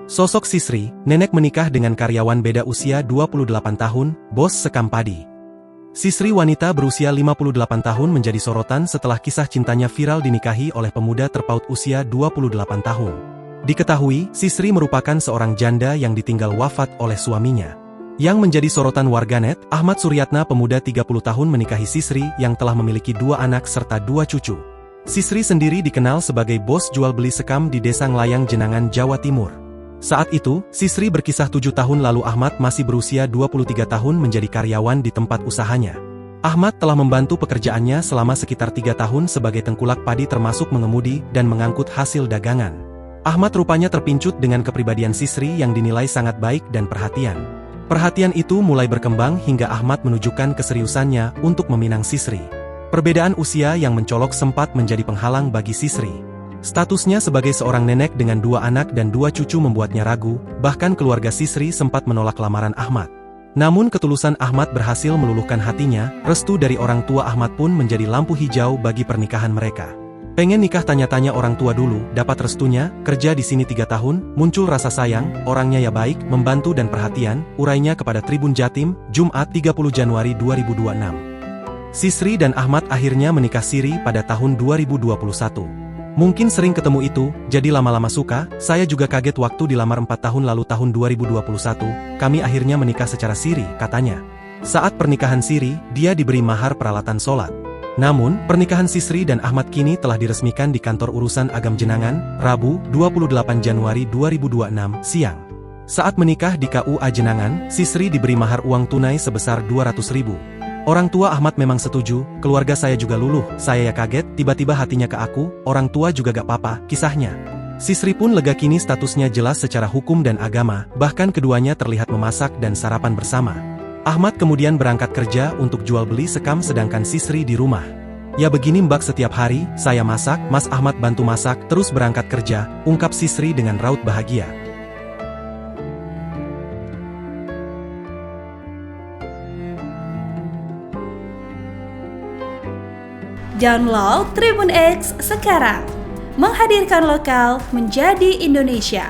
Sosok Sisri, nenek menikah dengan karyawan beda usia 28 tahun, bos sekam padi. Sisri wanita berusia 58 tahun menjadi sorotan setelah kisah cintanya viral dinikahi oleh pemuda terpaut usia 28 tahun. Diketahui, Sisri merupakan seorang janda yang ditinggal wafat oleh suaminya. Yang menjadi sorotan warganet, Ahmad Suryatna pemuda 30 tahun menikahi Sisri yang telah memiliki 2 anak serta 2 cucu. Sisri sendiri dikenal sebagai bos jual beli sekam di Desa Nglayang Jenangan, Jawa Timur. Saat itu, Sisri berkisah 7 tahun lalu Ahmad masih berusia 23 tahun menjadi karyawan di tempat usahanya. Ahmad telah membantu pekerjaannya selama sekitar 3 tahun sebagai tengkulak padi termasuk mengemudi dan mengangkut hasil dagangan. Ahmad rupanya terpincut dengan kepribadian Sisri yang dinilai sangat baik dan perhatian. Perhatian itu mulai berkembang hingga Ahmad menunjukkan keseriusannya untuk meminang Sisri. Perbedaan usia yang mencolok sempat menjadi penghalang bagi Sisri. Statusnya sebagai seorang nenek dengan 2 anak dan 2 cucu membuatnya ragu, bahkan keluarga Sisri sempat menolak lamaran Ahmad. Namun ketulusan Ahmad berhasil meluluhkan hatinya, restu dari orang tua Ahmad pun menjadi lampu hijau bagi pernikahan mereka. Pengen nikah tanya-tanya orang tua dulu, dapat restunya, kerja di sini 3 tahun, muncul rasa sayang, orangnya ya baik, membantu dan perhatian, urainya kepada Tribun Jatim, Jumat 30 Januari 2026. Sisri dan Ahmad akhirnya menikah siri pada tahun 2021. Mungkin sering ketemu itu, jadi lama-lama suka, saya juga kaget waktu dilamar 4 tahun lalu tahun 2021, kami akhirnya menikah secara siri, katanya. Saat pernikahan siri, dia diberi mahar peralatan sholat. Namun, pernikahan Sisri dan Ahmad kini telah diresmikan di Kantor Urusan Agam Jenangan, Rabu, 28 Januari 2026, siang. Saat menikah di KUA Jenangan, Sisri diberi mahar uang tunai sebesar 200.000. Orang tua Ahmad memang setuju, keluarga saya juga luluh, saya ya kaget, tiba-tiba hatinya ke aku, orang tua juga gak apa-apa, kisahnya. Sisri pun lega kini statusnya jelas secara hukum dan agama, bahkan keduanya terlihat memasak dan sarapan bersama. Ahmad kemudian berangkat kerja untuk jual beli sekam sedangkan Sisri di rumah. Ya begini mbak setiap hari, saya masak, Mas Ahmad bantu masak, terus berangkat kerja, ungkap Sisri dengan raut bahagia. Download Tribun X sekarang, menghadirkan lokal menjadi Indonesia.